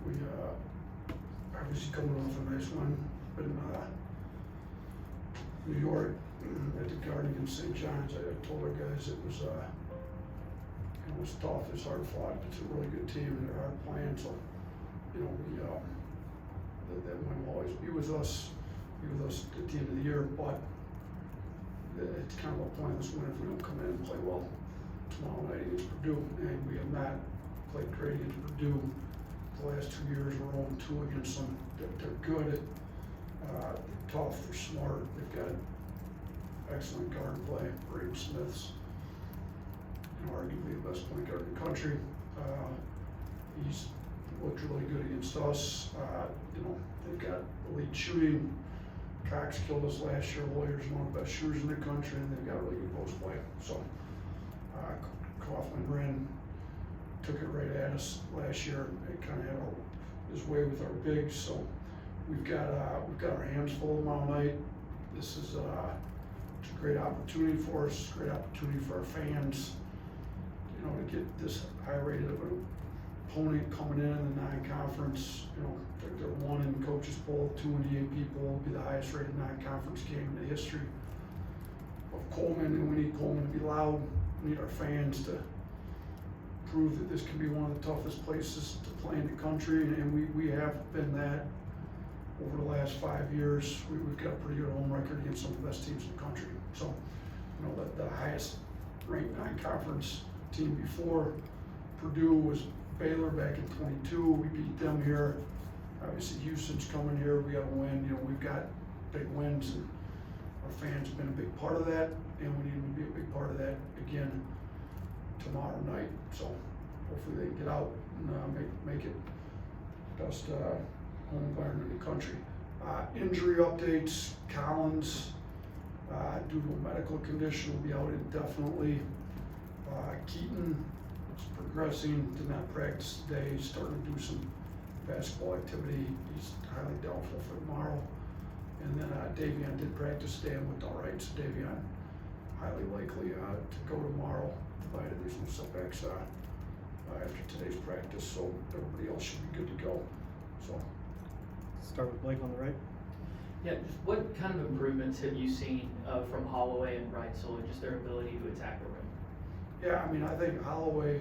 We obviously coming off a nice win in New York at the Garden against St. John's. I told our guys it was it was tough, it's hard fought. It's a really good team and they're hard playing. So we that win will always be with us at the end of the year. But it's kind of a pointless win if we don't come in and play well tomorrow night against Purdue. And we have not played great against Purdue the last 2 years. We're 0-2 against them. They're good. They're tough. They're smart. They've got excellent guard play. Braden Smith's arguably the best point guard in the country. He's looked really good against us. They've got elite shooting. Cox killed us last year. Lawyer's one of the best shooters in the country, and they've got really good post play. So Coughlin took it right at us last year. It kind of had his way with our bigs. So we've got our hands full tomorrow night. This is it's a great opportunity for us. Great opportunity for our fans. To get this high rated of an opponent coming in the non-conference. They're 1 in coaches poll, 2 in the AP poll. Will be the highest rated non-conference game in the history of Coleman, and we need Coleman to be loud. We need our fans to prove that this can be one of the toughest places to play in the country, and we have been that over the last 5 years. We've got a pretty good home record against some of the best teams in the country. So, the highest ranked non-conference team before Purdue was Baylor back in 22. We beat them here. Obviously Houston's coming here. We got to win. We've got big wins, and our fans have been a big part of that, and we need them to be a big part of that again tomorrow night. So hopefully they can get out and make it the best home environment in the country. Injury updates: Collins, due to a medical condition, will be out indefinitely. Keaton is progressing, did not practice today. He's starting to do some basketball activity. He's highly doubtful for tomorrow. And then Davion did practice today and looked all right. So Davion highly likely to go tomorrow, provided there's no setbacks after today's practice. So everybody else should be good to go. So start with Blake on the right. Yeah, just what kind of improvements have you seen from Holloway and Reitzel, and just their ability to attack the rim? Yeah, I think Holloway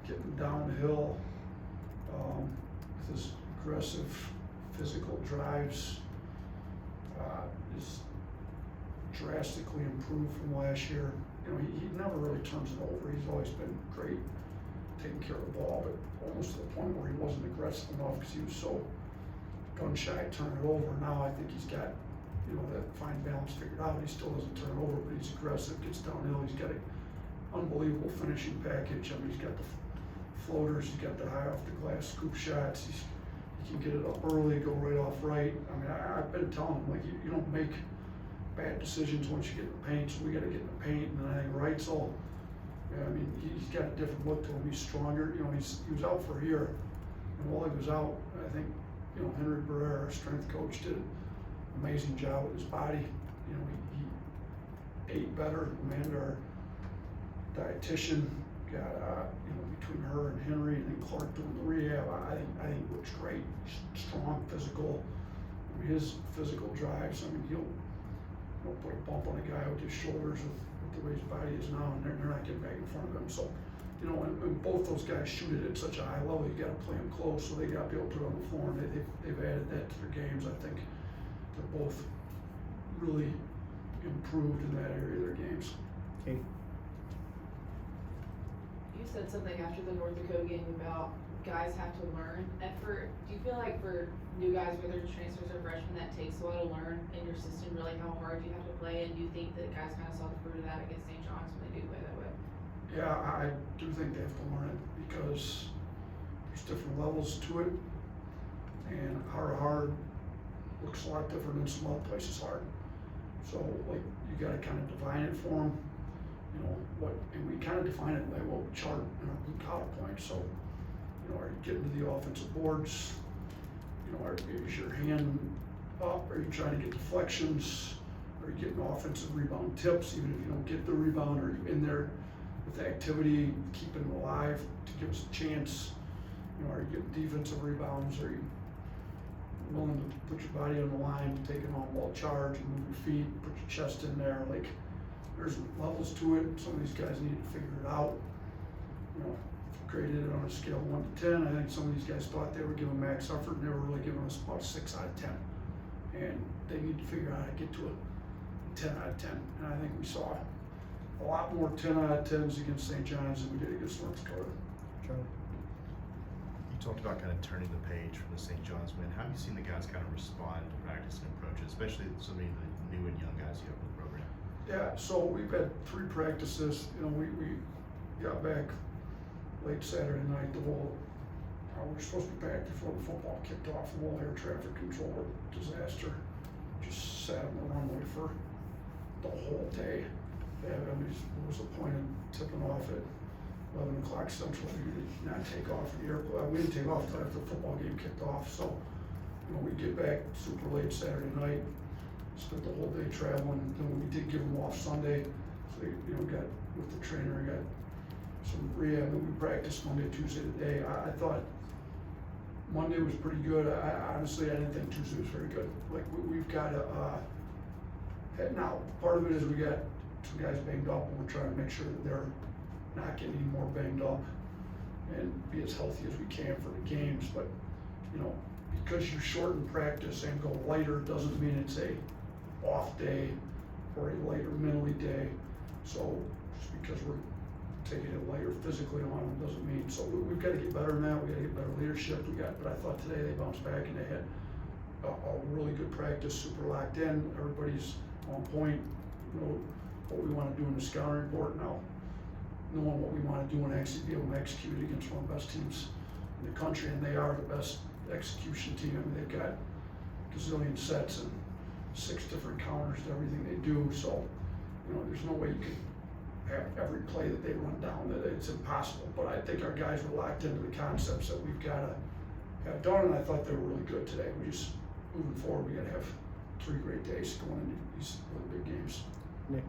getting downhill with his aggressive physical drives is drastically improved from last year. He never really turns it over. He's always been great taking care of the ball, but almost to the point where he wasn't aggressive enough because he was so gun shy turning it over. Now I think he's got that fine balance figured out. He still doesn't turn it over, but he's aggressive, gets downhill. He's got a unbelievable finishing package. He's got the floaters, he's got the high off the glass scoop shots. He can get it up early, go right off right. I've been telling him, you don't make bad decisions once you get in the paint, so we got to get in the paint. And then I think Reitzel, he's got a different look to him. He's stronger. He was out for a year, and while he was out, I think Henry Barrera, our strength coach, did an amazing job with his body. He ate better. Amanda, our dietitian, got between her and Henry and then Clark doing the rehab, I think looks great. He's strong, physical. His physical drives, he'll put a bump on a guy with his shoulders with the way his body is now, and they're not getting back in front of him. So, and both those guys shoot it at such a high level, you got to play them close, so they got to be able to put it on the floor, and they've added that to their games. I think they're both really improved in that area of their games. Okay. You said something after the North Dakota game about guys have to learn. Do you feel like for new guys, whether it's transfers or freshmen, that takes a while to learn in your system, really how hard you have to play? And do you think that guys kind of saw the fruit of that against St. John's when they do play that way? Yeah, I do think they have to learn it because there's different levels to it, and hard looks a lot different than some other places hard. So you got to kind of define it for them. And we kind of define it by what we chart in our blue collar points. So, are you getting to the offensive boards? Is your hand up? Are you trying to get deflections? Are you getting offensive rebound tips? Even if you don't get the rebound, are you in there with the activity, keeping them alive to give us a chance? You know, are you getting defensive rebounds? Are you willing to put your body on the line, take an on-ball charge, move your feet, put your chest in there? Like, there's levels to it. Some of these guys need to figure it out. You know, graded it on a scale of 1 to 10. I think some of these guys thought they were giving max effort, and they were really giving us about a 6 out of 10. And they need to figure out how to get to a 10 out of 10. And I think we saw a lot more 10 out of 10s against St. John's than we did against North Dakota. Charlie. You talked about kind of turning the page from the St. John's win. How have you seen the guys kind of respond to practice and approaches, especially so many of the new and young guys you have in the program? Yeah, so we've had 3 practices. You know, we got back late Saturday night. The whole, we were supposed to be back before the football kicked off. The whole air traffic control disaster just sat on the runway for the whole day. Yeah, I mean, what was the point of tipping off at 11 o'clock Central? We did not take off from the airport. We didn't take off until after the football game kicked off. So, you know, we get back super late Saturday night, spent the whole day traveling. Then we did give them off Sunday. So, you know, got with the trainer, got some rehab, and we practiced Monday, Tuesday today. I thought Monday was pretty good. Honestly, I didn't think Tuesday was very good. Like, we've got to, now, part of it is we got some guys banged up, and we're trying to make sure that they're not getting any more banged up and be as healthy as we can for the games. But, you know, because you shorten practice and go lighter doesn't mean it's a off day or a lighter mentally day. So just because we're taking it lighter physically on them doesn't mean, so we've got to get better than that. We got to get better leadership. But I thought today they bounced back and they had a really good practice, super locked in. Everybody's on point. You know what we want to do in the scouting report now, knowing what we want to do and actually be able to execute against one of the best teams in the country, and they are the best execution team. I mean, they've got gazillion sets and 6 different counters to everything they do. So, you know, there's no way you can have every play that they run down. That it's impossible. But I think our guys were locked into the concepts that we've got to have done, and I thought they were really good today. We just moving forward, we got to have 3 great days going into these really big games. Nick.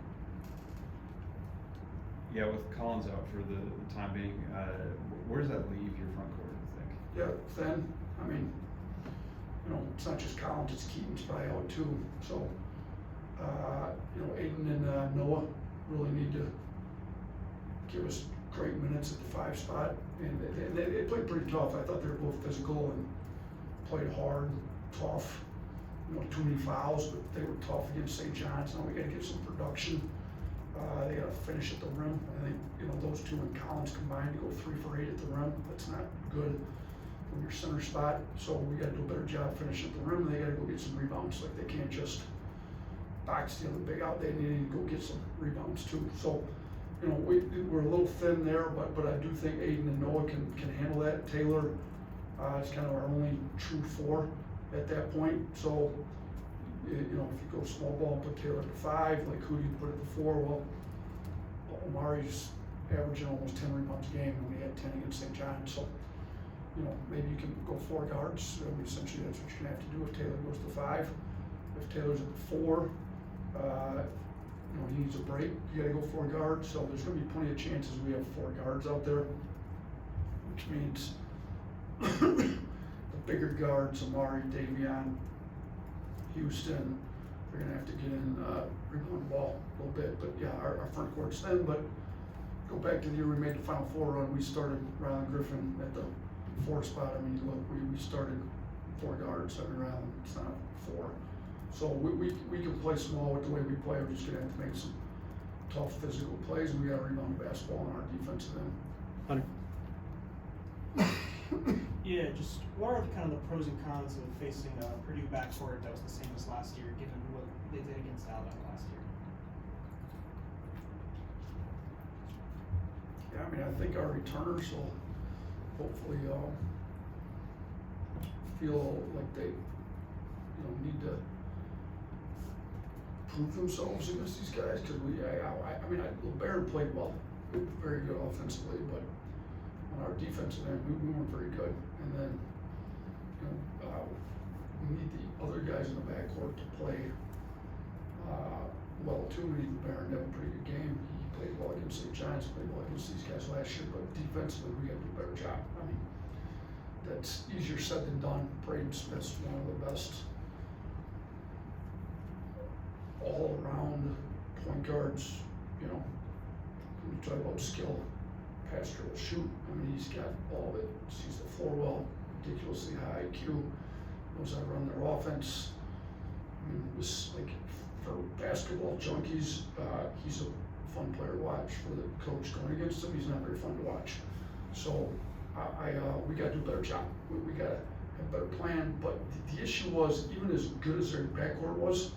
Yeah, with Collins out for the time being, where does that leave your front court, you think? Yeah, thin. I mean, you know, it's not just Collins, it's Keaton's probably out too. So, you know, Aiden and Noah really need to give us great minutes at the 5 spot. And they played pretty tough. I thought they were both physical and played hard, tough. You know, too many fouls, but they were tough against St. John's. Now we got to get some production. They got to finish at the rim. I think, you know, those 2 and Collins combined to go 3 for 8 at the rim. That's not good from your center spot. So we got to do a better job finishing at the rim. They got to go get some rebounds. Like, they can't just box the other big out. They need to go get some rebounds too. So, you know, we're a little thin there, but I do think Aiden and Noah can handle that. Taylor is kind of our only true 4 at that point. So, you know, if you go small ball and put Taylor at the 5, like who do you put at the 4? Well, Omari's averaging almost 10 rebounds a game, and we had 10 against St. John's. So, you know, maybe you can go 4 guards. I mean, essentially, that's what you're gonna have to do if Taylor goes to 5. If Taylor's at the 4, you know, he needs a break. You gotta go 4 guards. So there's gonna be plenty of chances we have 4 guards out there, which means the bigger guards, Amari, Davion, Houston, they're gonna have to get in rebound the ball a little bit. But yeah, our front court's thin. But go back to the year we made the Final Four run. We started Rylan Griffin at the 4 spot. I mean, look, we started 4 guards. I mean, Rylan, it's not 4. So we can play small with the way we play. We're just gonna have to make some tough physical plays, and we got to rebound the basketball on our defensive end. Hunter. Yeah, just what are the kind of the pros and cons of facing a Purdue backcourt that was the same as last year, given what they did against Alabama last year? Yeah, I mean, I think our returners will hopefully feel like they, you know, need to prove themselves against these guys, because I mean, LeBaron played well, very good offensively, but on our defensive end, we weren't very good. And then, you know, we need the other guys in the backcourt to play well too. We need LeBaron to have a pretty good game. He played well against St. John's, played well against these guys last year, but defensively we got to do a better job. I mean, that's easier said than done. Braden Smith's one of the best all-around point guards, you know, when you talk about skill, pass, dribble, shoot, I mean, he's got all of it. Sees the floor well, ridiculously high IQ, knows how to run their offense. I mean, it was like, for basketball junkies, he's a fun player to watch. For the coach going against him, he's not very fun to watch. So we gotta do a better job. We gotta have a better plan, but the issue was, even as good as their backcourt was,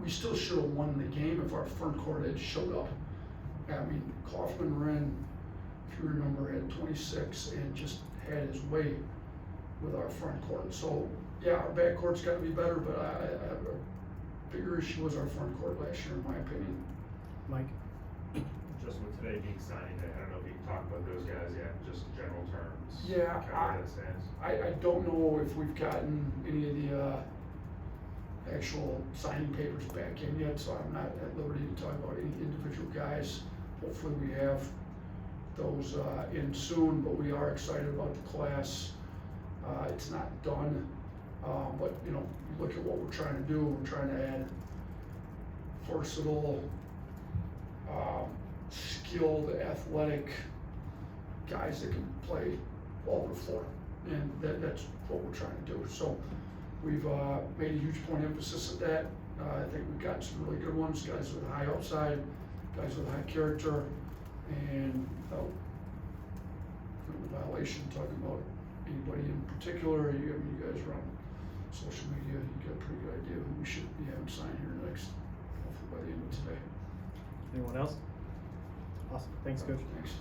we still should have won the game if our front court had showed up. I mean, Kaufman ran, if you remember, had 26 and just had his way with our front court. So yeah, our backcourt's got to be better, but a bigger issue was our front court last year, in my opinion. Mike? Just with today being signing day, I don't know if you can talk about those guys yet, just in general terms. Yeah, Kind of where that stands. I don't know if we've gotten any of the actual signing papers back in yet, so I'm not at liberty to talk about any individual guys. Hopefully we have those in soon, but we are excited about the class. It's not done, but you know, you look at what we're trying to do. We're trying to add versatile, skilled, athletic guys that can play all over the floor, and that's what we're trying to do. So we've made a huge point of emphasis at that. I think we've got some really good ones, guys with high upside, guys with high character, and without violation, talking about anybody in particular. You guys are on social media, you got a pretty good idea who we should be having sign here next, hopefully by the end of today. Anyone else? Awesome. Thanks, Coach. Thanks.